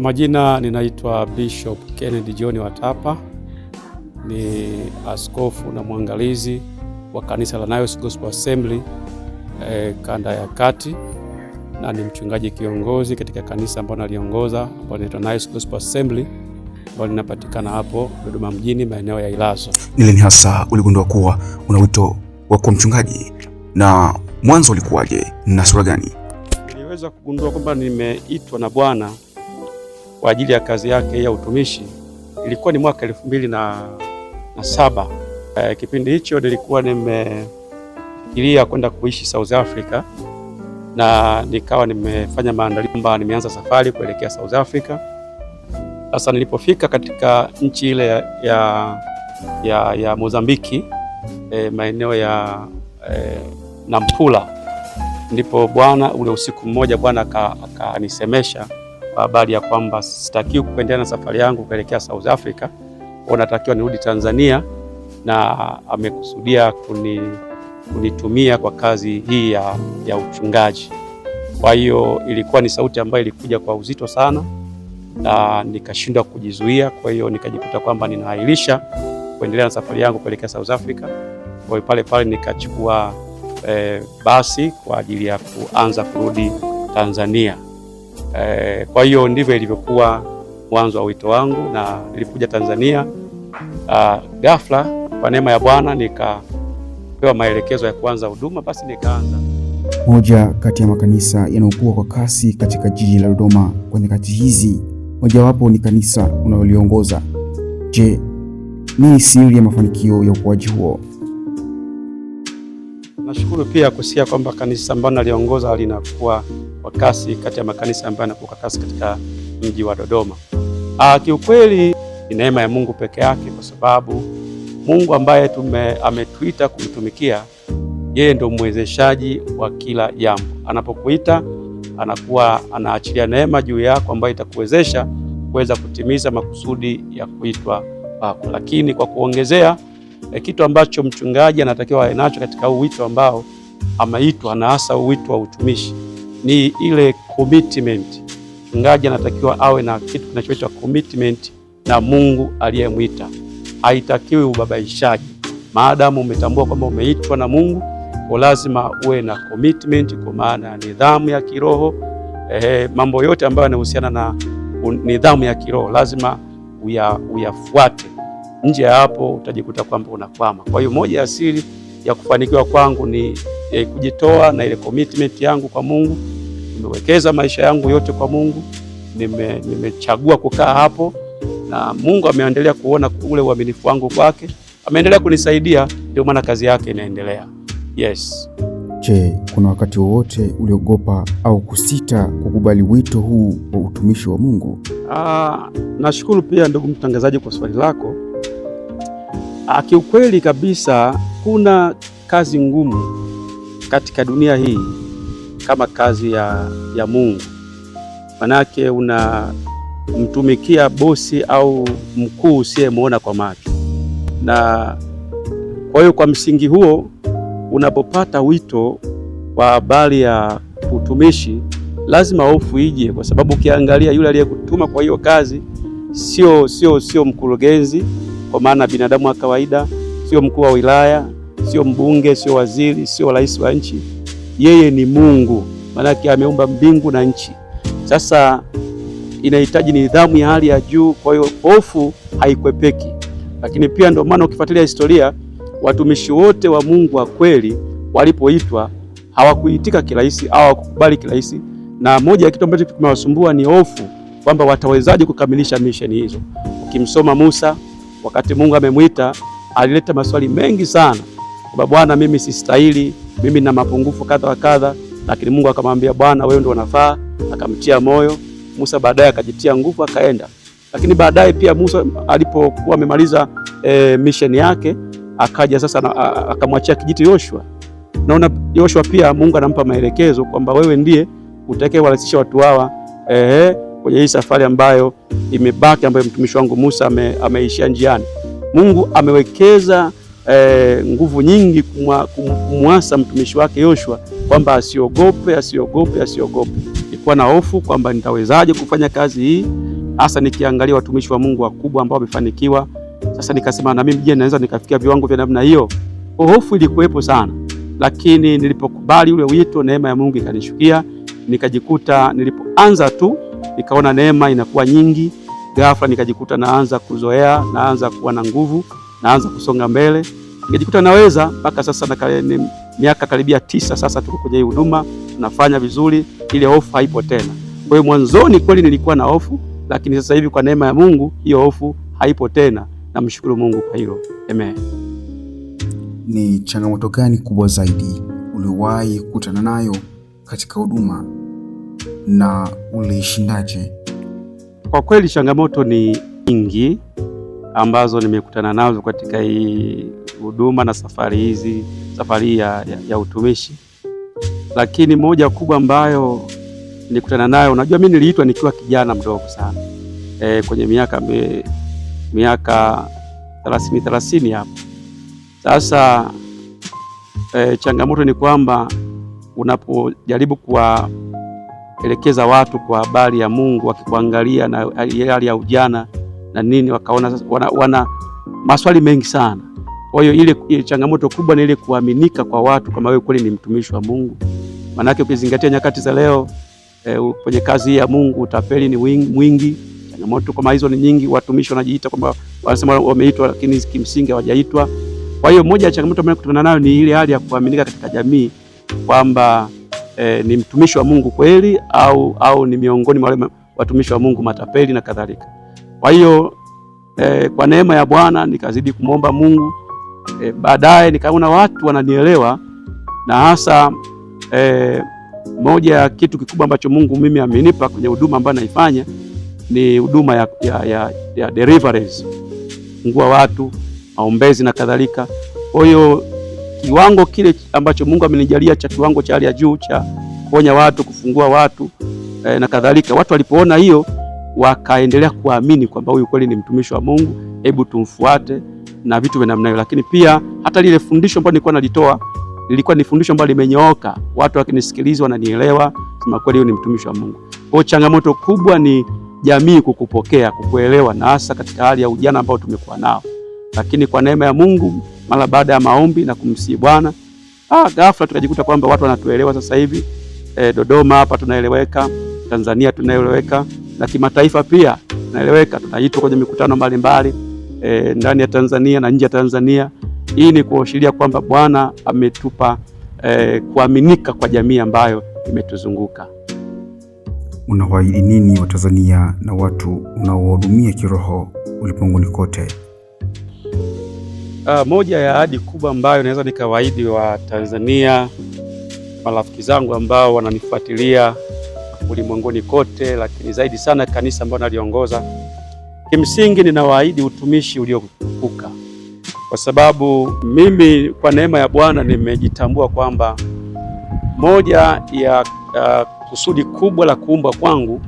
majina ninaitwa Bishop Kennedy John Watapa, ni askofu na mwangalizi wa kanisa la Nios Gospel Assembly kanda ya kati, na ni mchungaji kiongozi katika kanisa ambalo naliongoza ambalo linaitwa Nios Gospel Assembly ambalo linapatikana hapo Dodoma mjini maeneo ya Ilazo. Ni lini hasa uligundua kuwa una wito wa kuwa mchungaji, na mwanzo ulikuwaje na sura gani? Niliweza kugundua kwamba nimeitwa na Bwana kwa ajili ya kazi yake ya utumishi. Ilikuwa ni mwaka 2007. Kipindi hicho nilikuwa nimefikiria kwenda kuishi South Africa, na nikawa nimefanya maandalizi kwamba nimeanza safari kuelekea South Africa. Sasa nilipofika katika nchi ile ya Mozambiki, maeneo ya Nampula, ndipo Bwana ule usiku mmoja Bwana akanisemesha kwa habari ya kwamba sitakiwi kuendelea na safari yangu kuelekea South Africa, kwa natakiwa nirudi Tanzania, na amekusudia kunitumia kwa kazi hii ya uchungaji. Kwa hiyo ilikuwa ni sauti ambayo ilikuja kwa uzito sana, na nikashindwa kujizuia. Kwa hiyo nikajikuta kwamba ninaahirisha kuendelea na safari yangu kuelekea South Africa. Kwa hiyo pale nikachukua basi kwa ajili ya kuanza kurudi Tanzania. Kwa hiyo ndivyo ilivyokuwa mwanzo wa wito wangu, na nilipokuja Tanzania ghafla kwa neema ya Bwana nikapewa maelekezo ya kuanza huduma, basi nikaanza. Moja kati ya makanisa yanayokuwa kwa kasi katika jiji la Dodoma kwa nyakati hizi, mojawapo ni kanisa unaloliongoza. Je, nini siri ya mafanikio ya ukuaji huo? Nashukuru pia kusikia kwamba kanisa ambalo naliongoza linakuwa kwa kasi kati ya makanisa ambayo yanakuwa kwa kasi katika mji wa Dodoma. Kiukweli ni neema ya Mungu peke yake, kwa sababu Mungu ambaye ametuita kumtumikia, yeye ndio mwezeshaji wa kila jambo. Anapokuita anakuwa anaachilia neema juu yako ambayo itakuwezesha kuweza kutimiza makusudi ya kuitwa kwako. Lakini kwa kuongezea, kitu ambacho mchungaji anatakiwa awe nacho katika wito ambao ameitwa, na hasa wito wa utumishi, ni ile commitment. Mchungaji anatakiwa awe na kitu kinachoitwa commitment na Mungu aliyemwita. Haitakiwi ubabaishaji. Maadamu umetambua kwamba umeitwa na Mungu, kwa lazima uwe na commitment, kwa maana ya nidhamu ya kiroho. Mambo yote ambayo yanahusiana na nidhamu ya kiroho lazima uyafuate. Nje ya hapo utajikuta kwamba unakwama. Kwa hiyo moja ya siri ya kufanikiwa kwangu ni kujitoa na ile commitment yangu kwa Mungu. Nimewekeza maisha yangu yote kwa Mungu, nimechagua kukaa hapo, na Mungu ameendelea kuona ule uaminifu wangu kwake, ameendelea kunisaidia, ndio maana kazi yake inaendelea. Yes. Je, kuna wakati wowote uliogopa au kusita kukubali wito huu wa utumishi wa Mungu? Nashukuru pia ndugu mtangazaji kwa swali lako. Kiukweli kabisa, kuna kazi ngumu katika dunia hii kama kazi ya Mungu. Manake unamtumikia bosi au mkuu usiyemuona kwa macho, na kwa hiyo kwa msingi huo unapopata wito wa habari ya utumishi, lazima hofu ije, kwa sababu ukiangalia yule aliyekutuma kwa hiyo kazi sio mkurugenzi, kwa maana binadamu wa kawaida, sio mkuu wa wilaya, sio mbunge, sio waziri, sio rais wa nchi. Yeye ni Mungu, maanake ameumba mbingu na nchi. Sasa inahitaji nidhamu ya hali ya juu, kwa hiyo hofu haikwepeki. Lakini pia ndio maana ukifuatilia historia, watumishi wote wa Mungu wa kweli walipoitwa hawakuitika kirahisi au hawakukubali kirahisi, na moja ya kitu ambacho kimewasumbua ni hofu kwamba watawezaje kukamilisha misheni hizo. Ukimsoma Musa, wakati Mungu amemwita, alileta maswali mengi sana kwamba Bwana, mimi sistahili, mimi nina mapungufu kadha wa kadha, lakini Mungu akamwambia, Bwana wewe ndio unafaa. Akamtia moyo Musa, baadaye akajitia nguvu akaenda. Lakini baadaye pia Musa alipokuwa amemaliza misheni yake, akaja sasa akamwachia kijiti Yoshua. Naona Yoshua pia Mungu anampa maelekezo kwamba wewe ndiye utakayewalisha watu hawa kwenye hii safari ambayo imebaki, ambayo mtumishi wangu Musa ameishia njiani. Mungu amewekeza nguvu nyingi kumwasa mtumishi wake Yoshua kwamba asiogope. Nilikuwa na hofu kwamba nitawezaje kufanya kazi hii, hasa nikiangalia watumishi wa Mungu wakubwa ambao wamefanikiwa. Sasa nikasema na mimi je, naweza nikafikia viwango vya namna hiyo? Hofu ilikuwepo sana, lakini nilipokubali ule wito, neema ya Mungu ikanishukia. Nikajikuta nilipoanza tu nikaona neema inakuwa nyingi. Ghafla nikajikuta naanza kuzoea, naanza kuwa na nguvu, naanza kusonga mbele. Nikajikuta naweza mpaka sasa miaka karibia 9 sasa tuko kwenye hii huduma, tunafanya vizuri, ile hofu haipo tena. Kwa hiyo mwanzoni kweli nilikuwa na hofu, lakini sasa hivi kwa neema ya Mungu hiyo hofu haipo tena. Namshukuru Mungu kwa hilo. Amen. Ni changamoto gani kubwa zaidi uliwahi kukutana nayo katika huduma na uliishindaje? Kwa kweli changamoto ni nyingi ambazo nimekutana nazo katika hii huduma na safari ya utumishi, lakini moja kubwa ambayo nilikutana nayo, unajua mimi niliitwa nikiwa kijana mdogo sana, kwenye miaka 30 hapo. Sasa changamoto ni kwamba unapojaribu kuwaelekeza watu kwa habari ya Mungu, wakikuangalia na hali ya ujana na nini, wakaona sasa wana maswali mengi sana. Kwa hiyo ile changamoto kubwa ni ile kuaminika kwa watu kama wewe kweli ni mtumishi wa Mungu. Maana ukizingatia nyakati za leo, kwenye kazi ya Mungu utapeli ni mwingi, changamoto kama hizo ni nyingi. Watumishi wanajiita kwamba wanasema wameitwa, lakini kimsingi hawajaitwa. Kwa hiyo moja ya changamoto ambayo kutana nayo ni ile hali ya kuaminika katika jamii kwamba ni mtumishi wa Mungu kweli au ni miongoni mwa wale watumishi wa Mungu matapeli na kadhalika. Kwa hiyo kwa neema ya Bwana nikazidi kumwomba Mungu. Baadaye nikaona watu wananielewa, na hasa moja ya kitu kikubwa ambacho Mungu mimi amenipa kwenye huduma ambayo naifanya ni huduma ya deliverance, kufungua watu, maombezi na kadhalika. Kwa hiyo kiwango kile ambacho Mungu amenijalia cha kiwango cha hali ya juu cha kuponya watu, kufungua watu na kadhalika, watu walipoona hiyo wakaendelea kuamini kwamba huyu kweli ni mtumishi wa Mungu, hebu tumfuate na vitu vya namna hiyo. Lakini pia hata lile fundisho ambalo nilikuwa nalitoa lilikuwa ni fundisho ambalo limenyooka, watu wakinisikiliza wananielewa, sema kweli huyu ni mtumishi wa Mungu. Kwa changamoto kubwa ni jamii kukupokea, kukuelewa, na hasa katika hali ya ujana ambao tumekuwa nao. Lakini kwa neema ya Mungu, mara baada ya maombi na kumsihi Bwana, ghafla tukajikuta kwamba watu wanatuelewa sasa hivi. Dodoma hapa tunaeleweka, Tanzania tunaeleweka, na kimataifa pia tunaeleweka. Tunaitwa kwenye mikutano mbalimbali ndani ya Tanzania na nje ya Tanzania. Hii ni kuashiria kwamba Bwana ametupa kuaminika kwa jamii ambayo imetuzunguka. Unawaahidi nini Watanzania na watu unaowahudumia kiroho ulimwenguni kote? Moja ya ahadi kubwa ambayo naweza nikawaahidi wa Tanzania, marafiki zangu ambao wananifuatilia ulimwenguni kote, lakini zaidi sana kanisa ambalo naliongoza, kimsingi ninawaahidi utumishi uliotukuka, kwa sababu mimi kwa neema ya Bwana nimejitambua kwamba moja ya kusudi kubwa la kuumbwa kwangu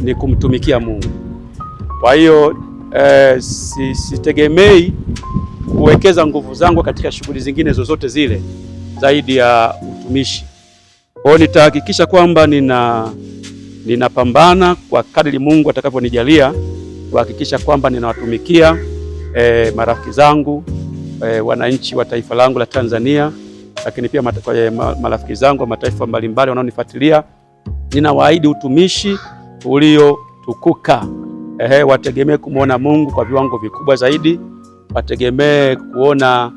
ni kumtumikia Mungu. Kwa hiyo sitegemei kuwekeza nguvu zangu katika shughuli zingine zozote zile zaidi ya utumishi. Kwa hiyo nitahakikisha kwamba ninapambana kwa kadri Mungu atakavyonijalia kuhakikisha kwamba ninawatumikia marafiki zangu, wananchi wa taifa langu la Tanzania, lakini pia marafiki zangu wa mataifa mbalimbali wanaonifuatilia. Ninawaahidi utumishi uliotukuka. Wategemee kumwona Mungu kwa viwango vikubwa zaidi, wategemee kuona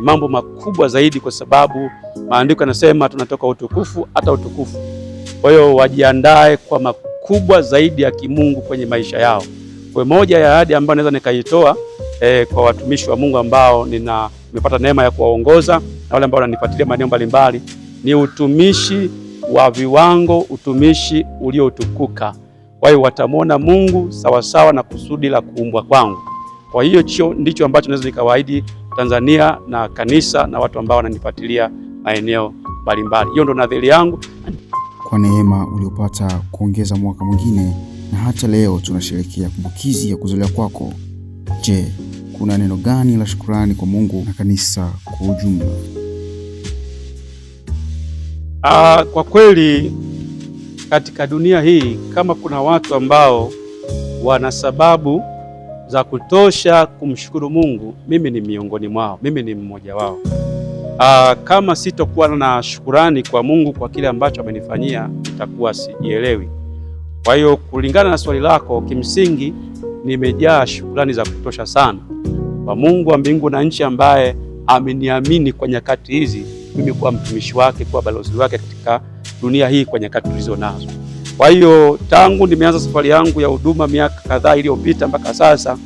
mambo makubwa zaidi, kwa sababu maandiko yanasema tunatoka utukufu hata utukufu. Kwa hiyo wajiandae kwa makubwa zaidi ya kimungu kwenye maisha yao. Kwa moja ya ahadi ambayo naweza nikaitoa kwa watumishi wa Mungu ambao nimepata neema ya kuwaongoza na wale ambao wananifuatilia maeneo mbalimbali ni utumishi wa viwango, utumishi uliotukuka. Kwa hiyo watamwona Mungu sawasawa na kusudi la kuumbwa kwangu. Kwa hiyo ndicho ambacho naweza nikawaahidi Tanzania na kanisa na watu ambao wananifuatilia maeneo mbalimbali. Hiyo ndo nadhiri yangu. Kwa neema uliopata kuongeza mwaka mwingine na hata leo tunasherehekea kumbukizi ya kuzaliwa kwako, je, kuna neno gani la shukrani kwa Mungu na kanisa kwa ujumla? Kwa kweli katika dunia hii kama kuna watu ambao wana sababu za kutosha kumshukuru Mungu, mimi ni miongoni mwao, mimi ni mmoja wao. Kama sitokuwa na shukurani kwa Mungu kwa kile ambacho amenifanyia, nitakuwa sijielewi. Kwa hiyo kulingana na swali lako, kimsingi nimejaa shukrani za kutosha sana kwa Mungu wa mbingu na nchi, ambaye ameniamini kwa nyakati hizi mimi kuwa mtumishi wake, kuwa balozi wake katika dunia hii kwa nyakati tulizo nazo. Kwa hiyo tangu nimeanza safari yangu ya huduma miaka kadhaa iliyopita mpaka sasa,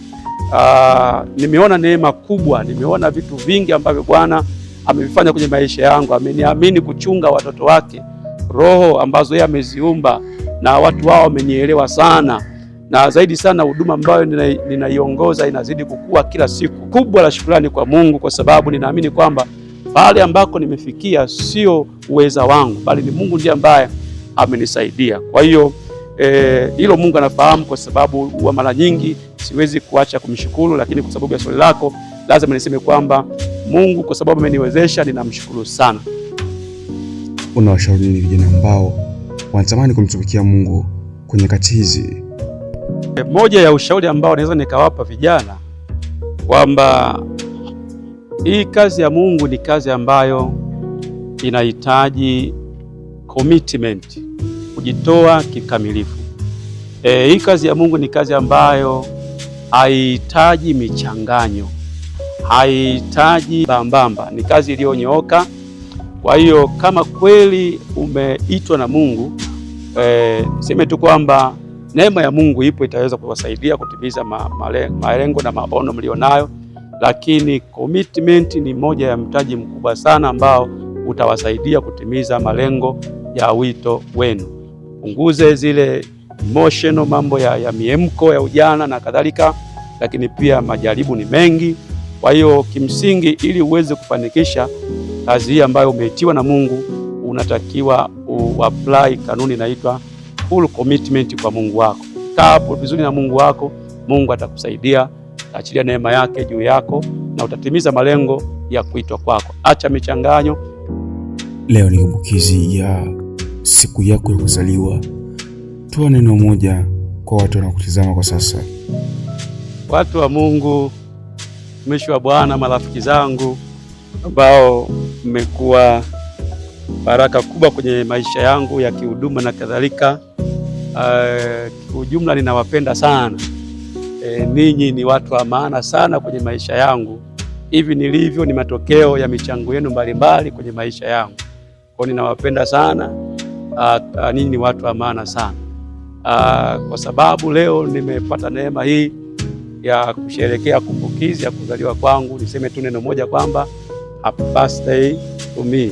nimeona neema kubwa, nimeona vitu vingi ambavyo Bwana amevifanya kwenye maisha yangu. Ameniamini kuchunga watoto wake, roho ambazo yeye ameziumba, na watu wao wamenielewa sana, na zaidi sana huduma ambayo ninaiongoza inazidi kukua kila siku. Kubwa la shukrani kwa Mungu, kwa sababu ninaamini kwamba pale ambako nimefikia sio uweza wangu, bali ni Mungu ndiye ambaye amenisaidia. Kwa hiyo hilo Mungu anafahamu, kwa sababu wa mara nyingi siwezi kuacha kumshukuru, lakini kwa sababu ya swali lako lazima niseme kwamba Mungu kwa sababu ameniwezesha, ninamshukuru sana. Unawashauri nini vijana ambao wanatamani kumtumikia Mungu kwenye nyakati hizi? Moja ya ushauri ambao naweza nikawapa vijana kwamba hii kazi ya Mungu ni kazi ambayo inahitaji commitment, kujitoa kikamilifu. Hii kazi ya Mungu ni kazi ambayo haihitaji michanganyo, haihitaji bambamba, ni kazi iliyonyooka. Kwa hiyo kama kweli umeitwa na Mungu, niseme tu kwamba neema ya Mungu ipo, itaweza kuwasaidia kutimiza malengo na maono mlionayo, lakini commitment ni moja ya mtaji mkubwa sana ambao utawasaidia kutimiza malengo ya wito wenu. Punguze zile emotional mambo ya miemko ya ujana na kadhalika, lakini pia majaribu ni mengi. Kwa hiyo kimsingi, ili uweze kufanikisha kazi hii ambayo umeitiwa na Mungu, unatakiwa uapply kanuni inaitwa full commitment kwa Mungu wako. Kaa hapo vizuri na Mungu wako, Mungu atakusaidia, achilia neema yake juu yako na utatimiza malengo ya kuitwa kwako. Acha michanganyo. Leo ni kumbukizi ya siku yako ya kuzaliwa. Toa neno moja kwa watu wanaokutazama kwa sasa. Watu wa Mungu, mtumishi wa Bwana, marafiki zangu ambao mmekuwa baraka kubwa kwenye maisha yangu ya kihuduma na kadhalika, kwa ujumla ninawapenda sana. Ninyi ni watu wa maana sana kwenye maisha yangu. Hivi nilivyo ni matokeo ya michango yenu mbalimbali kwenye maisha yangu. Kwa ninawapenda sana. Ninyi ni watu wa maana sana. Kwa sababu leo nimepata neema hii ya kusherehekea kumbukizi ya kuzaliwa kwangu, niseme tu neno moja kwamba happy birthday to me.